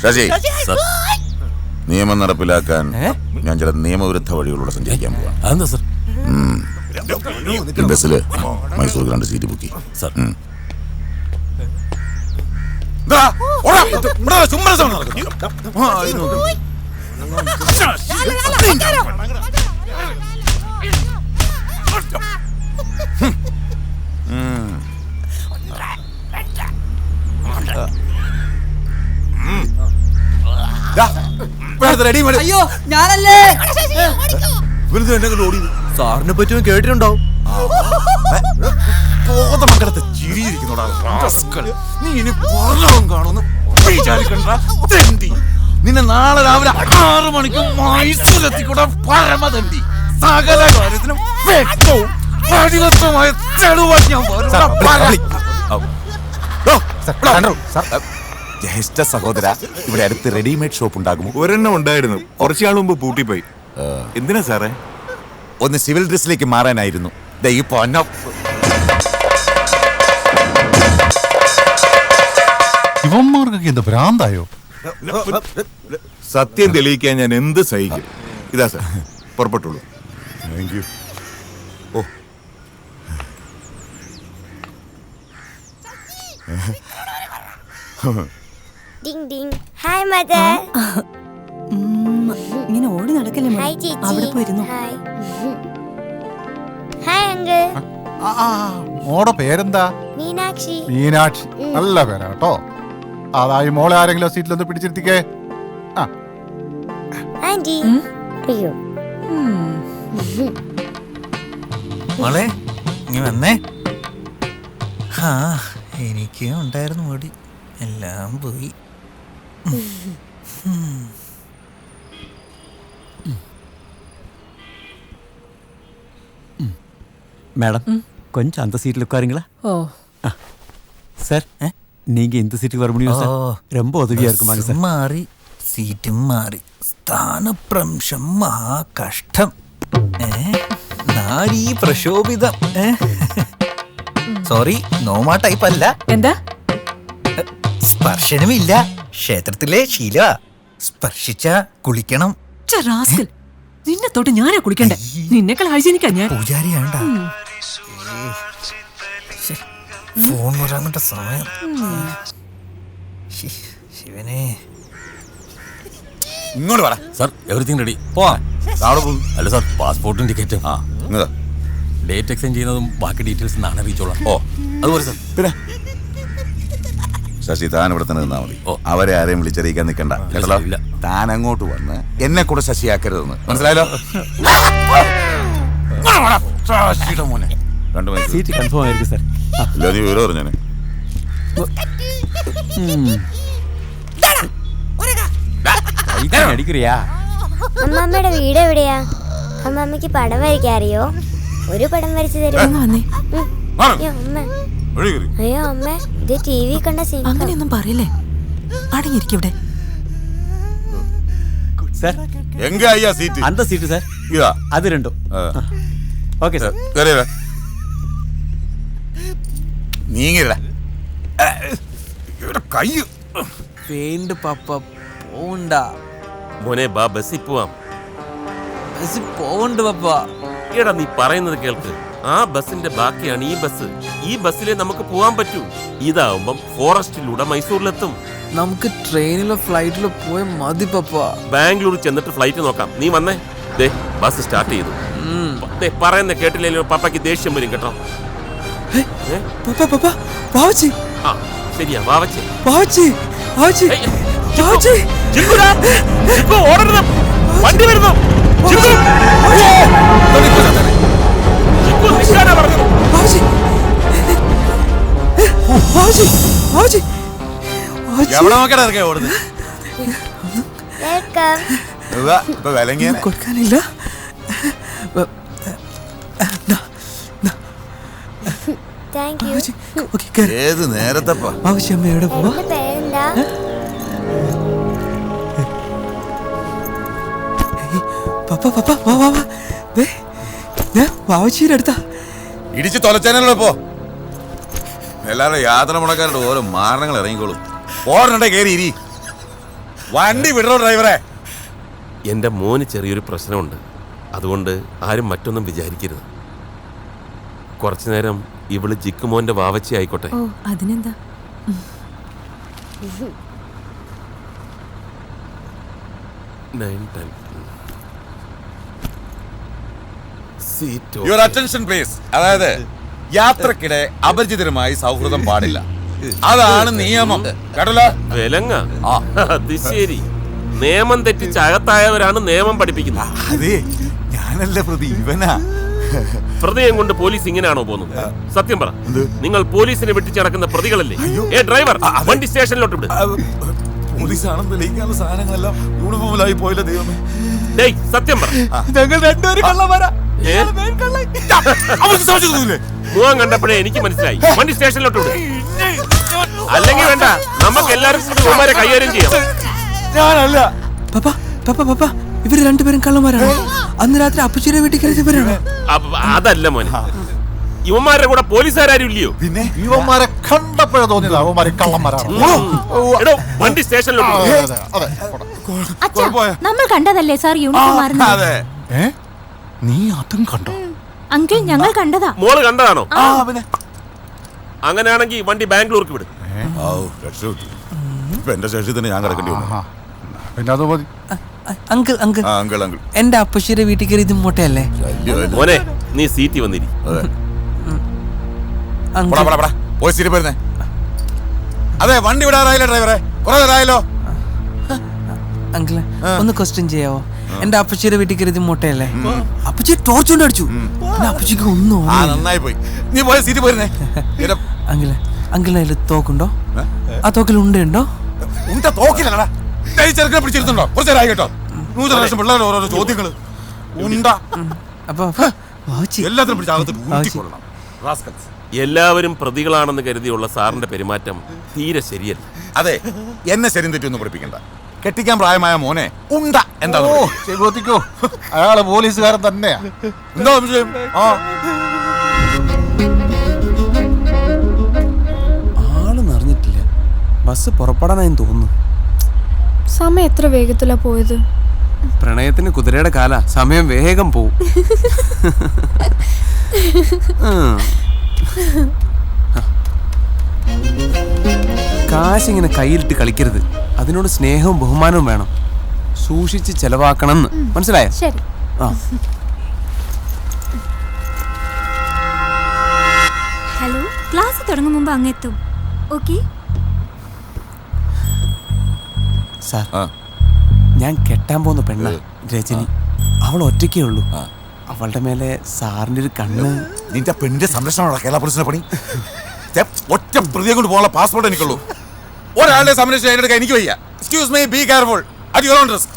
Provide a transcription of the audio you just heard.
ശശി, നിയമം നടപ്പിലാക്കാൻ ഞാൻ ചില നിയമവിരുദ്ധ വഴികളിലൂടെ സഞ്ചരിക്കാൻ പോവാ. ബസ്സില് മൈസൂർക്ക് 2 സീറ്റ് ബുക്ക് ചെയ്യും. അയ്യോ ഞാനല്ലേ. സാറിനെ പറ്റിയും കേട്ടിട്ടുണ്ടാവും. നിന്നെ നാളെ രാവിലെ 6 മണിക്ക് മൈസൂരെത്തിക്കൂടെ പരമതണ്ടി. സകല കാര്യത്തിനും ജ്യേഷ്ഠ സഹോദര, ഇവിടെ അടുത്ത് റെഡിമെയ്ഡ് ഷോപ്പ് ഉണ്ടാകുമോ? ഒരെണ്ണം ഉണ്ടായിരുന്നു, കുറച്ചാൾ മുമ്പ് പൂട്ടിപ്പോയി. എന്തിനാ സാറേ? ഒന്ന് സിവിൽ ഡ്രസ്സിലേക്ക് മാറാനായിരുന്നു. ഇവന്മാർക്കൊക്കെ എന്ത് ഭ്രാന്തായോ? സത്യം തെളിയിക്കാൻ ഞാൻ എന്ത് സഹിക്കും. ഇതാ സാർ, പുറപ്പെട്ടുള്ളൂ. Thank you. ഓ, ഹായ് മദർ. ഇങ്ങനെ ഓടി നടക്കല്ലേ, അവിടെ പോയിരുന്നു. Hi uncle. മോടെ പേരെന്താ? മീനാക്ഷി. മീനാക്ഷി, നല്ല പേരാ കേട്ടോ. അതായി മോളെ ആരെങ്കിലും സീറ്റിലൊന്ന് പിടിച്ചിരുത്തിക്കേ. ആന്റി. അയ്യോ മോളെ ഇനി വന്നേ. എനിക്ക് ഉണ്ടായിരുന്നു മുടി, എല്ലാം പോയി. மேடம் கொஞ்சம் அந்த சீட்டில் உட்காருங்களா? ஓ சார், நீங்கள் இந்த சீட்டுக்கு வர முடியும் சார்? ரொம்ப உதவியாக இருக்குமாங்க சார். മാറി, സീറ്റും മാറി, സ്ഥാനഭ്രംശം മഹാകഷ്ടം. നാരീ പ്രശോഭിതം. സോറി, നോമാ ടൈപ്പ് അല്ല. എന്താ? സ്പർശനമില്ല. ക്ഷേത്രത്തിലെ ശീല സ്പർശിച്ച കുളിക്കണം. നിന്നെ തൊട്ട് ഞാനാ കുളിക്കണ്ടേ? നിന്നെക്കാൾ ഹൈജീനിക്കാ ഞാൻ. പൂജാരിയാണ്ട. ഫോൺ വരാൻ സമയം. ശിവനെ, ഇങ്ങോട്ട് പറ സാർ. എവറിത്തിങ് റെഡി, പോവാം. അല്ല സാർ, പാസ്പോർട്ടും ടിക്കറ്റും ഡേറ്റ് എക്സ്ചേഞ്ച് ചെയ്യുന്നതും ബാക്കി ഡീറ്റെയിൽസ് നാളെ അറിയിച്ചോളാം. ഓ, അതുപോലെ സാർ. പിന്നെ ശശി, താൻ ഇവിടെ തന്നെ നിന്നാ മതി. അവരെ ആരെയും വിളിച്ചറിയിക്കാൻ നിൽക്കണ്ട കേട്ടല്ലോ. താൻ അങ്ങോട്ട് വന്ന് എന്നെ കൂടെ ശശിയാക്കരുതെന്ന് മനസ്സിലായല്ലോ. സീറ്റ് കൺഫേം ആയിരിക്കും സാർ. ഇല്ല, നീ വിവരം പറഞ്ഞേ. അടിക്കറിയാ? അമ്മമ്മയുടെ വീട് എവിടെയാ? അമ്മമ്മക്ക് പടം വരയ്ക്കാൻ അറിയോ? ഒരു പടം വരച്ചു തരുമോ? അയ്യോ അമ്മ, ഇത് ടിവി കണ്ട സീൻ. അങ്ങനെയൊന്നും പറയല്ലേ, അടങ്ങിയിരിക്കവിടെ. സാർ, എങ്ക അയ്യാ സീറ്റ്? அந்த സീറ്റ് സാർ. ഇതാ, അത് രണ്ടും. Okay sir. നീങ്ങില്ല കൈ വേണ്ട പപ്പ, പോണ്ട മോനെ. ബാ, ബസ്സിൽ പോവാം. ബസ്സിൽ പോവണ്ട പപ്പ. എടാ, നീ പറയുന്നത് കേൾക്ക്. ആ ബസ്സിന്റെ ബാക്കിയാണ് ഈ ബസ്. ഈ ബസ്സിലെ നമുക്ക് പോവാൻ പറ്റൂ. ഇതാവുമ്പം ഫോറസ്റ്റിലൂടെ മൈസൂരിലെത്തും. നമുക്ക് ട്രെയിനിലോ ഫ്ലൈറ്റിലോ പോയ മതി പപ്പ. ബാംഗ്ലൂർ ചെന്നിട്ട് ഫ്ലൈറ്റ് നോക്കാം. നീ വന്നേ. ദേ, ബസ് സ്റ്റാർട്ട് ചെയ്തു. പറയുന്ന കേട്ടില്ലെങ്കിലും പപ്പയ്ക്ക് ദേഷ്യം വരും കേട്ടോ. ആ ശരിയാ, വാവച്ചേ. വണ്ടി വരുന്നു. കൊടുക്കാനില്ല. ഏത് നേരത്തെ ആവശ്യമ്മയുടെ പോവാ. പപ്പ പപ്പ വാ വാ വാ. വാവച്ചിയുടെ അടുത്താ. ഇടിച്ച് തൊലച്ചേനല്ലോ ഇപ്പോ. എല്ലാവരുടെ യാത്ര മുടക്കാരുടെ ഓരോ മാരണങ്ങൾ ഇറങ്ങിക്കോളും. ഓടണ്ടേ കയറി ഇരി. വണ്ടി വിടറോ ഡ്രൈവറെ. എൻ്റെ മോന് ചെറിയൊരു പ്രശ്നമുണ്ട്. അതുകൊണ്ട് ആരും മറ്റൊന്നും വിചാരിക്കരുത്. കുറച്ചു നേരം ഇവള് ജിക്കുമോന്റെ വാവച്ചി ആയിക്കോട്ടെ. ഓ അതിനെന്താ. Your attention please. അതായത് യാത്രക്കിടെ അപരിചിതരുമായി സൗഹൃദം പാടില്ല. അതാണ് നിയമം. കേട്ടല്ലോ? വിലങ്ങ. അത് ശരി. നിയമം തെറ്റിച്ച് അകത്തായവരാണ് നിയമം പഠിപ്പിക്കുന്നത്. അതെ, ഞാനല്ല പ്രതി, ഇവനാ. പ്രതിയും കൊണ്ട് പോലീസ് ഇങ്ങനെയാണോ പോകുന്നത്? സത്യം പറ, നിങ്ങൾ പോലീസിനെ വെട്ടിച്ചടക്കുന്ന പ്രതികളല്ലേ? ഡ്രൈവർ, വണ്ടി സ്റ്റേഷനിലോട്ട് വിട്. പോലീസാണെന്ന് തെളിയിക്കാനുള്ള സാധനങ്ങളെല്ലാം യൂണിഫോമിലായി പോയില്ല ദൈവമേ. ഡേയ്, സത്യം പറ. ഞങ്ങൾ രണ്ടുപേരും കള്ളന്മാരാ. മുഖം കണ്ടപ്പോഴേ എനിക്ക് മനസ്സിലായി. വണ്ടി സ്റ്റേഷനിലോട്ട് വിട്. അല്ലെങ്കിൽ വേണ്ട, നമുക്ക് എല്ലാവർക്കും ഉമ്മാരെ കൈകാര്യം ചെയ്യാം. ഞാനല്ല. പപ്പ പപ്പ പപ്പ ഇവര് രണ്ടുപേരും കള്ളന്മാരാണ്. അന്ന് രാത്രി അപ്പച്ചിയുടെ വീട്ടിൽ കയറിയവരാണ്. അതല്ല മോനെ, ഇവന്മാരുടെ കൂടെ പോലീസുകാരും ഇല്ലയോ? പിന്നെ ഇവന്മാരെ കണ്ടപ്പോഴേ തോന്നിയത് അവന്മാരെ കള്ളന്മാരാണ്. എടോ, വണ്ടി സ്റ്റേഷനിലോട്ട് വിട്. അച്ഛാ, നമ്മൾ കണ്ടതല്ലേ സാർ യൂണിഫോം മാറുന്നത്? അതെ. നീ അതും കണ്ടോ? അങ്കിൾ, ഞങ്ങൾ കണ്ടതാ. മോള് കണ്ടതാണോ? അങ്ങനെയാണെങ്കിൽ വണ്ടി ബാംഗ്ലൂർക്ക് വിട്. എന്റെ ശേഷി തന്നെ ഞാൻ കിടക്കേണ്ടി വന്നു. പിന്നെ അത് മതി. അങ്കിൾ അങ്കിൾ അങ്കിൾ അങ്കിൾ എന്റെ അപ്പച്ചിയുടെ വീട്ടിൽ കയറി ഇത് മുട്ടയല്ലേ? മോനെ, നീ സീറ്റ് വന്നിരി. അതെ, വണ്ടി വിടാറായില്ല ഡ്രൈവറെ. കുറെ നേരമായല്ലോ. അങ്കിള് ഒന്ന് ക്വസ്റ്റ്യൻ ചെയ്യാവോ? എന്റെ അപ്പച്ചിയുടെ വീട്ടിൽ കയറി ഇത് മുട്ടയല്ലേ? അപ്പച്ചി ടോർച്ച് കൊണ്ട് അടിച്ചു. അപ്പച്ചിക്ക് ഒന്നും നന്നായി പോയി. നീ പോയ സീറ്റ് പോയിരുന്നേ. അങ്കിള് അങ്കിളിന് അതിൽ തോക്കുണ്ടോ? ആ തോക്കിൽ ഉണ്ടോ? ഉണ്ട തോക്കില്ലടാ. ചെറുക്കനെ പിടിച്ചിരുന്നുണ്ടോ? കുറച്ച് നേരമായി കേട്ടോ. 100 ലക്ഷം പിള്ളേരുടെ ഓരോ ചോദ്യങ്ങള്. ഉണ്ട അപ്പൊ എല്ലാത്തിനും പിടിച്ച് അകത്ത് ഊറ്റിക്കൊള്ളണം. റാസ്കൽസ്. എല്ലാവരും പ്രതികളാണെന്ന് കരുതിയുള്ള സാറിന്റെ പെരുമാറ്റം തീരെ ശരിയല്ല. അതെ, എന്നെ ശരി തെറ്റൊന്നും പഠിപ്പിക്കണ്ട. കെട്ടിക്കാൻ പ്രായമായ മോനെ ഉണ്ട എന്താ ചെകുത്തിക്കോ, അയാള് പോലീസുകാരൻ തന്നെയാ. എന്താ സംശയം? ആള് നിറഞ്ഞിട്ടില്ല. ബസ് പുറപ്പെടാനായി തോന്നുന്നു. സമയം എത്ര വേഗത്തിലാ പോയത്? പ്രണയത്തിന് കുതിരയുടെ കാല, സമയം വേഗം പോവും. കാശിങ്ങനെ കയ്യിലിട്ട് കളിക്കരുത്. അതിനോട് സ്നേഹവും ബഹുമാനവും വേണം. സൂക്ഷിച്ച് ചെലവാക്കണം. മനസ്സിലായോ? ശരി. ഹലോ, ക്ലാസ് തുടങ്ങും മുമ്പ് അങ്ങെത്തും. ഓക്കെ സാർ, ഞാൻ കെട്ടാൻ പോകുന്ന പെണ്ണ രജനി. അവൾ ഒറ്റയ്ക്കേ ഉള്ളൂ. അവളുടെ മേലെ സാറിന്റെ ഒരു കണ്ണ്. നിന്റെ പെണ്ണിന്റെ സംരക്ഷണമാണ് കേരള പോലീസിന്റെ പണി. ഒറ്റ പ്രതിയെ കൊണ്ട് പോകാനുള്ള പാസ്പോർട്ട് എനിക്കുള്ളൂ. ഒരാളുടെ സംരക്ഷണം ഏറ്റെടുക്കാൻ എനിക്ക് വയ്യ. Excuse me, be careful at your own risk.